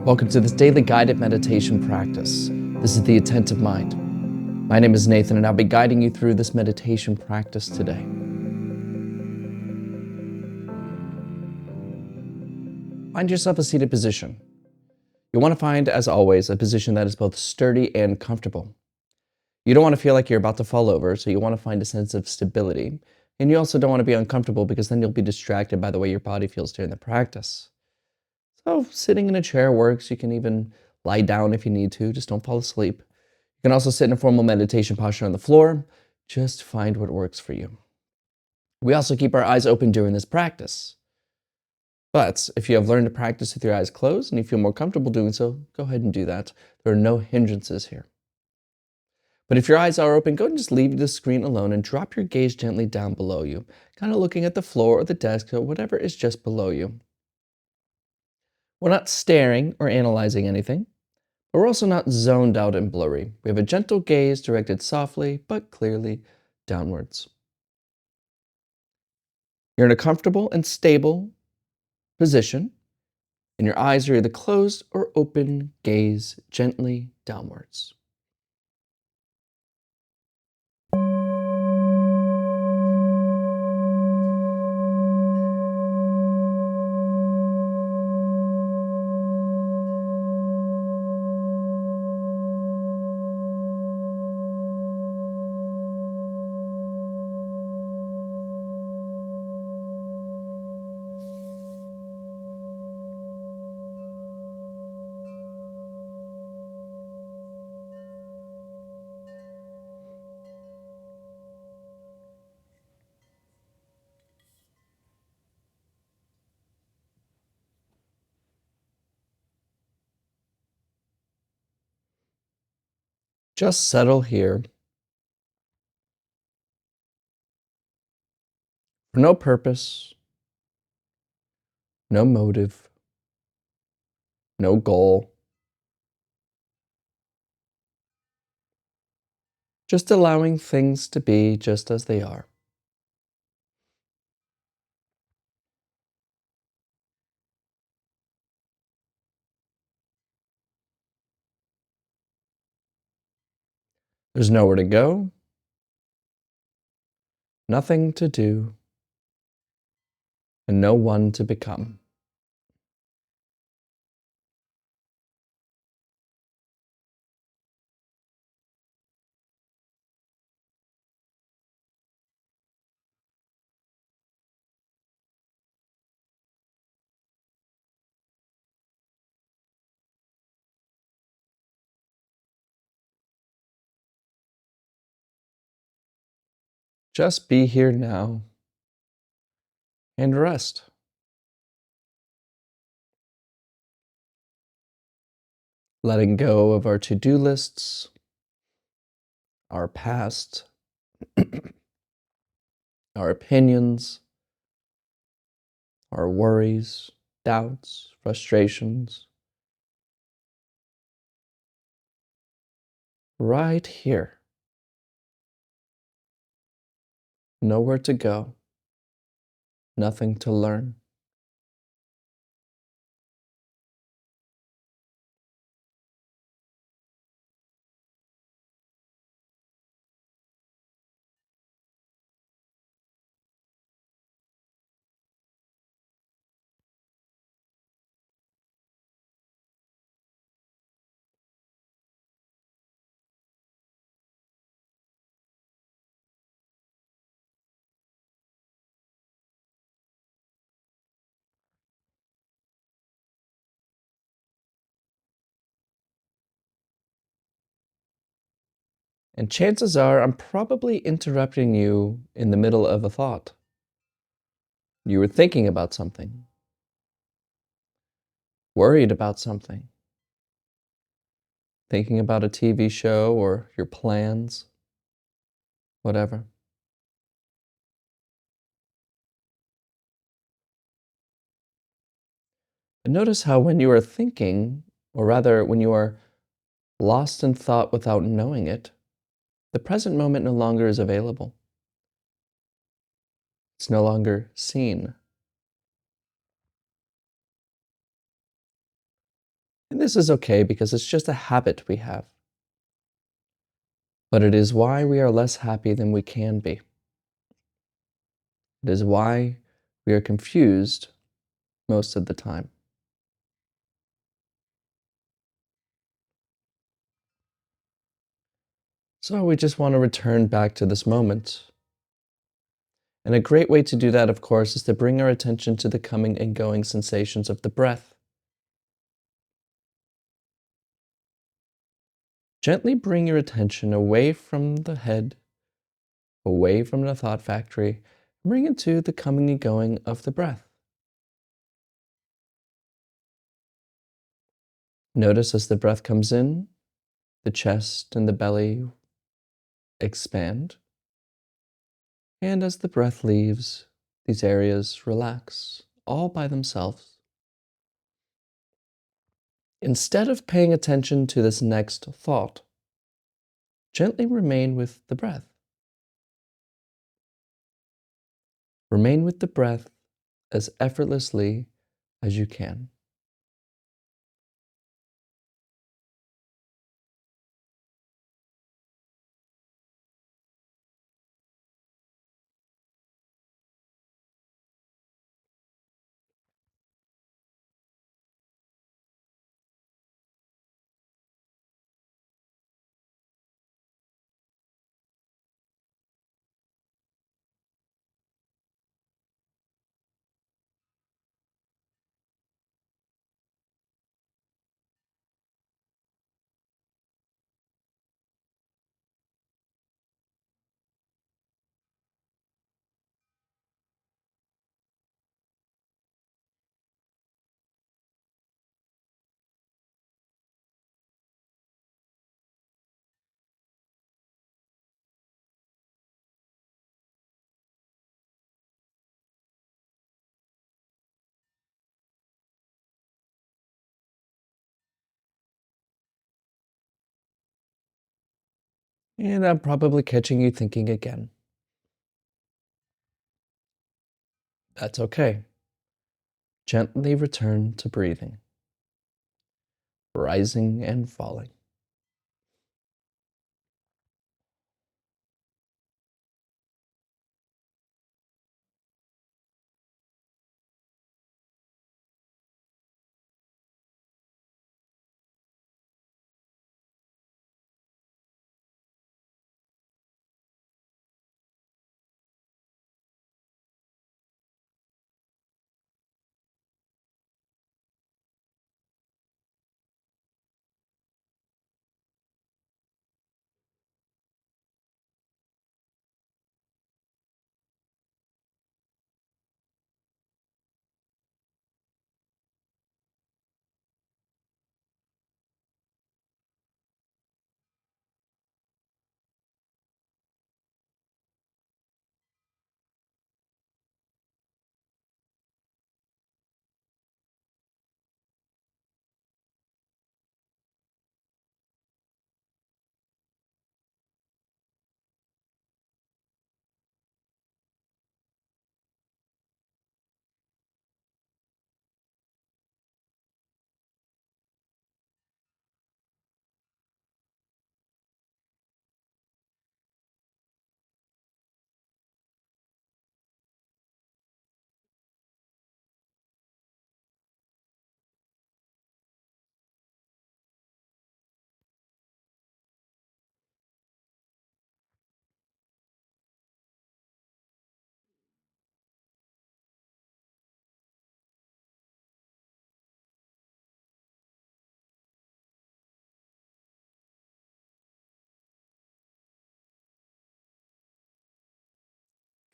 Welcome to this daily guided meditation practice. This is the Attentive Mind. My name is Nathan, and I'll be guiding you through this meditation practice today. Find yourself a seated position. You'll want to find, as always, a position that is both sturdy and comfortable. You don't want to feel like you're about to fall over, so you want to find a sense of stability. And you also don't want to be uncomfortable because then you'll be distracted by the way your body feels during the practice. So sitting in a chair works. You can even lie down if you need to, just don't fall asleep. You can also sit in a formal meditation posture on the floor. Just find what works for you. We also keep our eyes open during this practice. But if you have learned to practice with your eyes closed and you feel more comfortable doing so, go ahead and do that. There are no hindrances here. But if your eyes are open, go and just leave the screen alone and drop your gaze gently down below you, kind of looking at the floor or the desk or whatever is just below you. We're not staring or analyzing anything, but we're also not zoned out and blurry. We have a gentle gaze directed softly but clearly downwards. You're in a comfortable and stable position, and your eyes are either closed or open, gaze gently downwards. Just settle here for no purpose, no motive, no goal. Just allowing things to be just as they are. There's nowhere to go, nothing to do, and no one to become. Just be here now and rest. Letting go of our to-do lists, our past, our opinions, our worries, doubts, frustrations. Right here. Nowhere to go, nothing to learn. And chances are I'm probably interrupting you in the middle of a thought. You were thinking about something, worried about something, thinking about a TV show or your plans, whatever. And notice how when you are thinking, or rather when you are lost in thought without knowing it, the present moment no longer is available. It's no longer seen. And this is okay because it's just a habit we have. But it is why we are less happy than we can be. It is why we are confused most of the time. So we just want to return back to this moment. And a great way to do that, of course, is to bring our attention to the coming and going sensations of the breath. Gently bring your attention away from the head, away from the thought factory, and bring it to the coming and going of the breath. Notice as the breath comes in, the chest and the belly expand. And as the breath leaves, these areas relax all by themselves. Instead of paying attention to this next thought, gently remain with the breath. Remain with the breath as effortlessly as you can. And I'm probably catching you thinking again. That's okay. Gently return to breathing, rising and falling.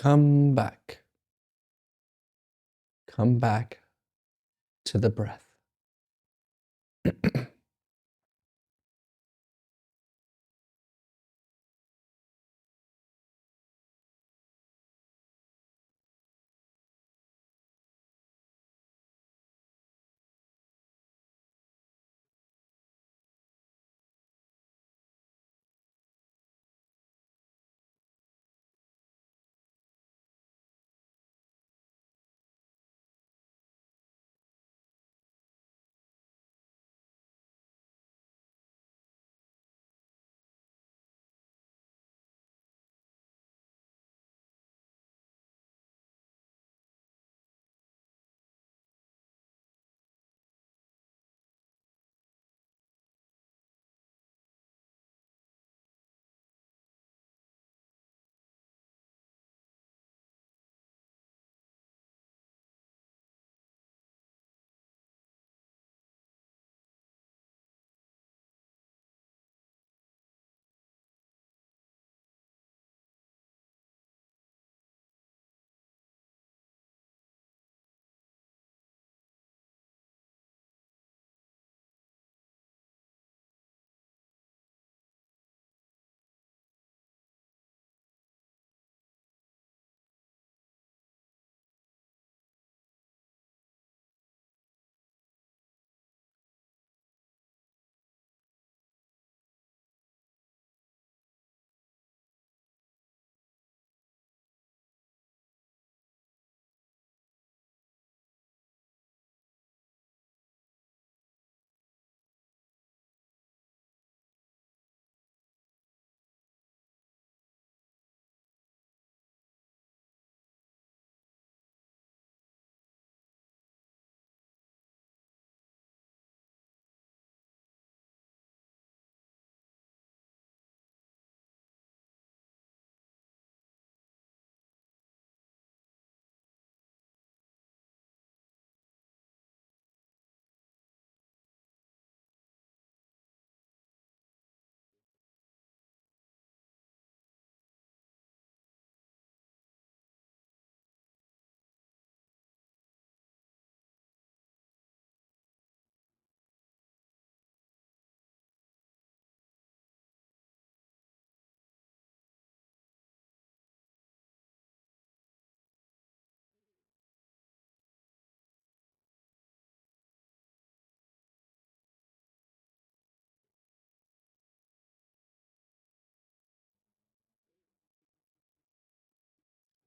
Come back. Come back to the breath.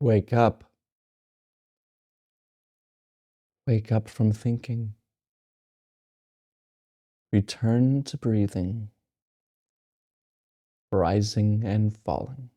Wake up. Wake up from thinking. Return to breathing, rising and falling.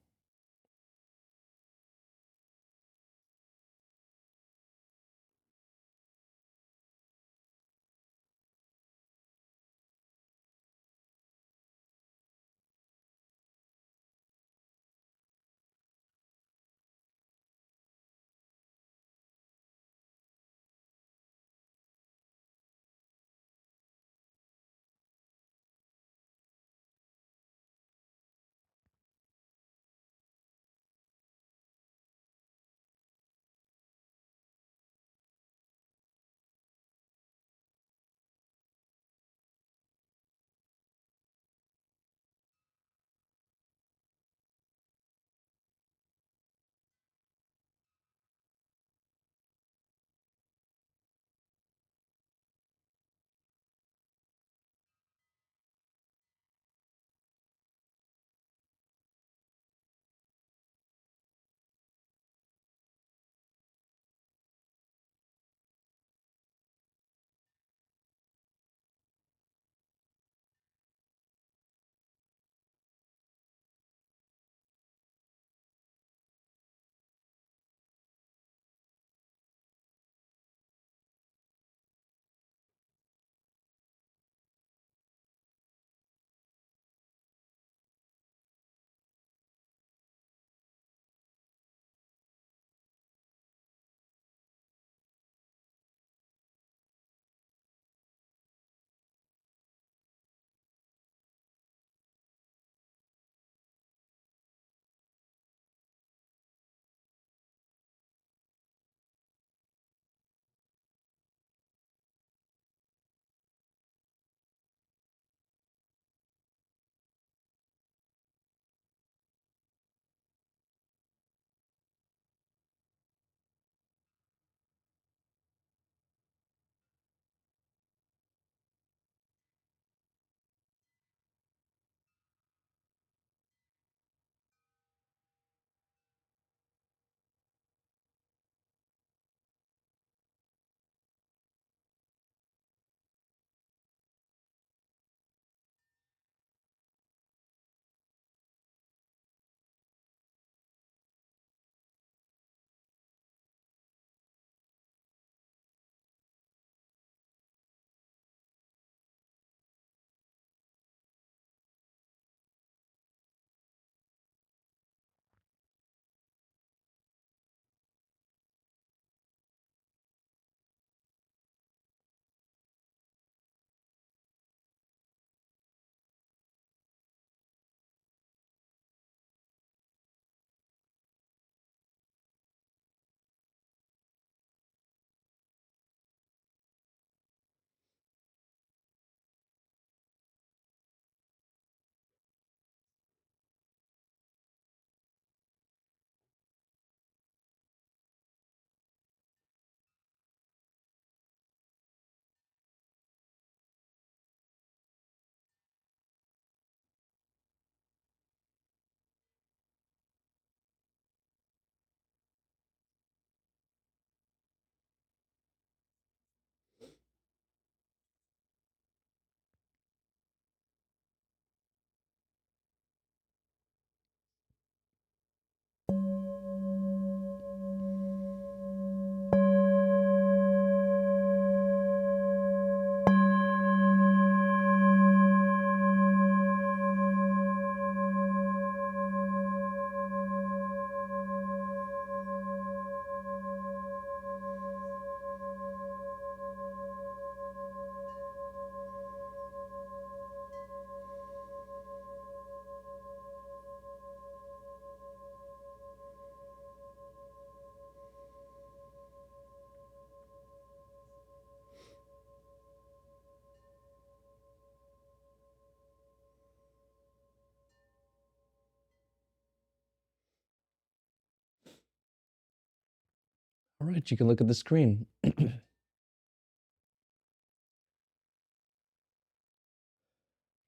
All right, you can look at the screen.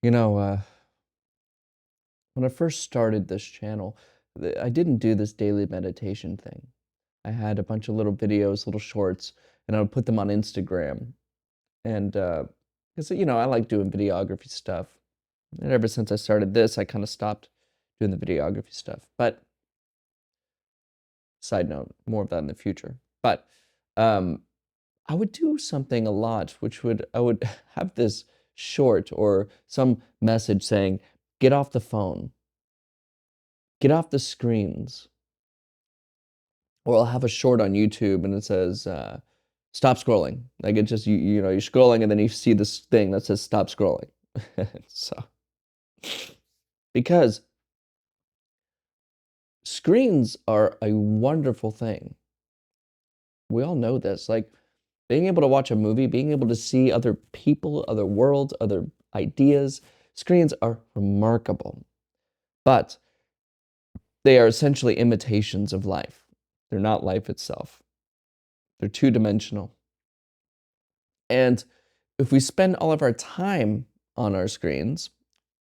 You know, when I first started this channel, I didn't do this daily meditation thing. I had a bunch of little videos, little shorts, and I would put them on Instagram. And because, I like doing videography stuff. And ever since I started this, I kind of stopped doing the videography stuff. But side note, more of that in the future. But um, I would do something a lot, I would have this short or some message saying, get off the phone, get off the screens. Or I'll have a short on YouTube and it says, stop scrolling. Like it just, you're scrolling and then you see this thing that says stop scrolling. So, because screens are a wonderful thing. We all know this. Like being able to watch a movie, being able to see other people, other worlds, other ideas, screens are remarkable. But they are essentially imitations of life. They're not life itself. They're two-dimensional. And if we spend all of our time on our screens,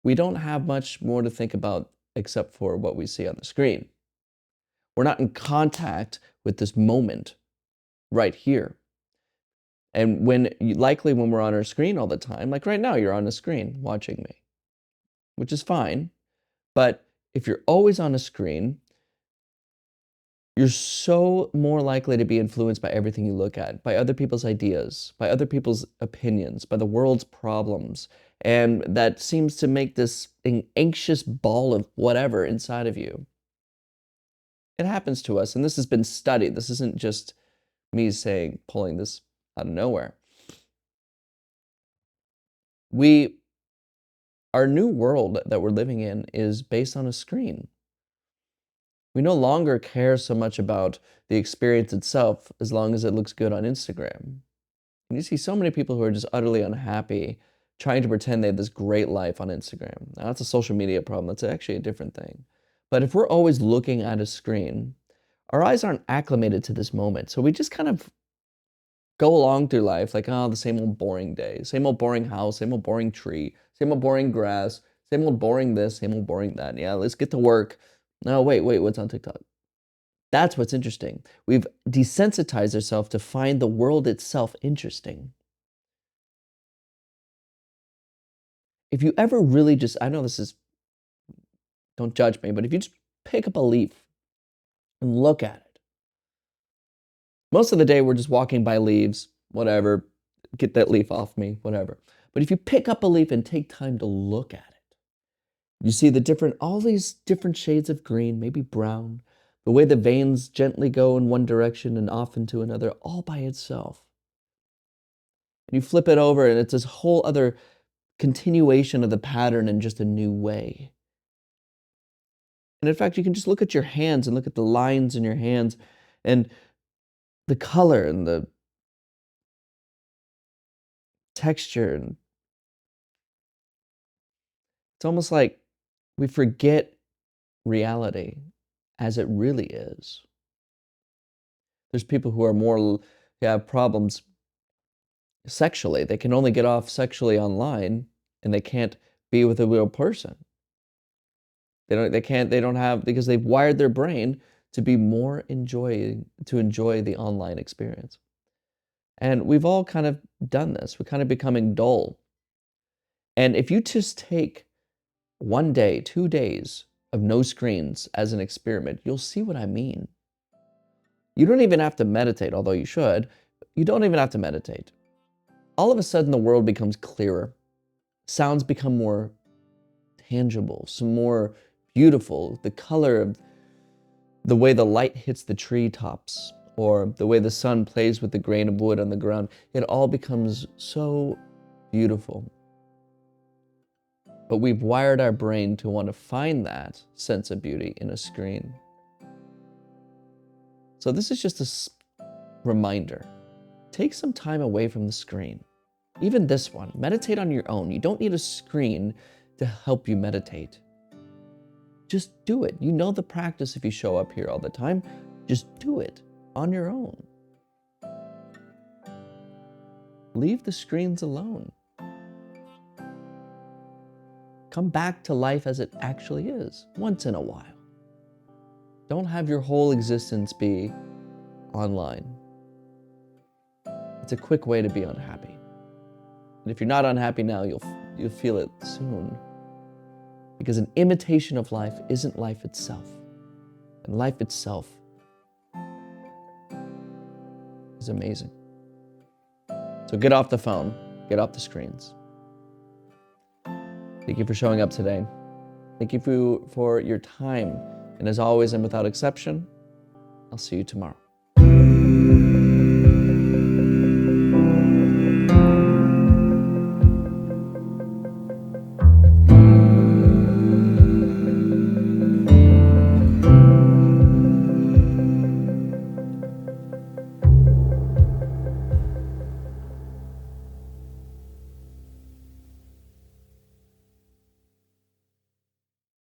we don't have much more to think about except for what we see on the screen. We're not in contact with this moment right here. And likely when we're on our screen all the time, like right now, you're on a screen watching me, which is fine. But if you're always on a screen, you're so more likely to be influenced by everything you look at, by other people's ideas, by other people's opinions, by the world's problems. And that seems to make this anxious ball of whatever inside of you. It happens to us, and this has been studied. This isn't just me pulling this out of nowhere. Our new world that we're living in is based on a screen. We no longer care so much about the experience itself as long as it looks good on Instagram. And you see so many people who are just utterly unhappy trying to pretend they have this great life on Instagram. Now, that's a social media problem. That's actually a different thing. But if we're always looking at a screen, our eyes aren't acclimated to this moment. So we just kind of go along through life like, oh, the same old boring day, same old boring house, same old boring tree, same old boring grass, same old boring this, same old boring that. Yeah, let's get to work. No, wait, what's on TikTok? That's what's interesting. We've desensitized ourselves to find the world itself interesting. If you ever really I know don't judge me, but if you just pick up a leaf and look at it, most of the day we're just walking by leaves, whatever, get that leaf off me, whatever. But if you pick up a leaf and take time to look at it, you see all these different shades of green, maybe brown, the way the veins gently go in one direction and off into another, all by itself. And you flip it over and it's this whole other continuation of the pattern in just a new way. And in fact, you can just look at your hands and look at the lines in your hands and the color and the texture. And it's almost like we forget reality as it really is. There's people who have problems sexually. They can only get off sexually online and they can't be with a real person. They don't have, because they've wired their brain to enjoy the online experience. And we've all kind of done this. We're kind of becoming dull. And if you just take 1 day, 2 days of no screens as an experiment, you'll see what I mean. You don't even have to meditate, although you should. You don't even have to meditate. All of a sudden, the world becomes clearer. Sounds become more tangible, some more beautiful. The color of the way the light hits the treetops, or the way the sun plays with the grain of wood on the ground, it all becomes so beautiful. But we've wired our brain to want to find that sense of beauty in a screen. So this is just a reminder. Take some time away from the screen. Even this one, meditate on your own. You don't need a screen to help you meditate. Just do it. You know the practice if you show up here all the time. Just do it on your own. Leave the screens alone. Come back to life as it actually is, once in a while. Don't have your whole existence be online. It's a quick way to be unhappy. And if you're not unhappy now, you'll feel it soon. Because an imitation of life isn't life itself. And life itself is amazing. So get off the phone, get off the screens. Thank you for showing up today. Thank you for your time. And as always, and without exception, I'll see you tomorrow.